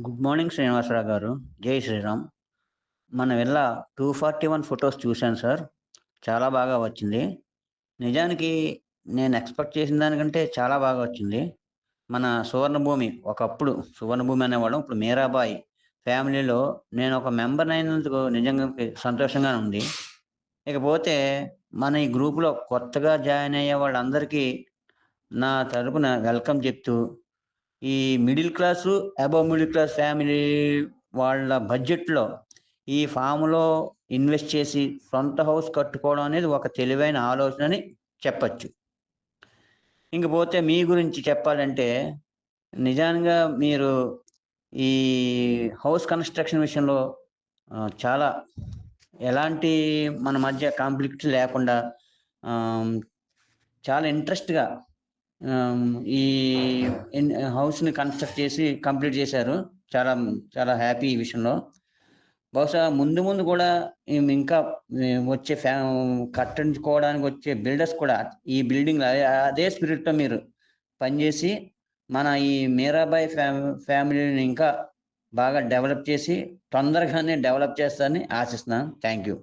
Good morning Srinivasarao గారు. జై శ్రీరామ్. మన విల్ల 241 ఫోటోస్ చూశాను సార్. చాలా బాగా వచ్చింది. నిజానికి నేను ఎక్స్‌పెక్ట్ చేసిన దానికంటే చాలా బాగా వచ్చింది. మన సువర్ణభూమి ఒకప్పుడు సువర్ణభూమి అనేవాళ్ళం. ఇప్పుడు మీరాబాయి ఫ్యామిలీలో నేను ఒక మెంబర్‌ని అయినందుకు నిజంగా సంతోషంగానే ఉంది. ఇకపోతే మన ఈ గ్రూప్‌లో కొత్తగా జాయిన్ అయ్యే వాళ్ళందరికీ నా తరపున వెల్కమ్ చెప్తూ ఈ middle class, above middle class family వాళ్ళ బడ్జెట్‌లో ఈ ఫామ్‌లో ఇన్వెస్ట్ చేసి సొంత హౌస్ కట్టుకోవడం అనేది ఒక తెలివైన ఆలోచనని చెప్పచ్చు. ఇంకపోతే మీ గురించి చెప్పాలంటే, నిజంగా మీరు ఈ హౌస్ కన్‌స్ట్రక్షన్ విషయంలో చాలా ఎలాంటి మన మధ్య కాన్‌ఫ్లిక్ట్స్ లేకుండా ఆహ్, చాలా ఇంట్రెస్ట్‌గా ఆహ్, ఈ హౌస్‌ని కన్‌స్ట్రక్ట్ చేసి కంప్లీట్ చేశారు. చాలా చాలా హ్యాపీ ఈ విషయంలో. బహుశా ముందు ముందు కూడా ఇంకా వచ్చే కట్టించుకోవడానికి వచ్చే బిల్డర్స్ కూడా ఈ బిల్డింగ్‌లో అదే స్పిరిట్‌తో మీరు పనిచేసి మన ఈ మీరాబాయి ఫ్యామిలీని ఇంకా బాగా డెవలప్ చేసి తొందరగానే డెవలప్ చేస్తారని ఆశిస్తున్నాను. Thank you.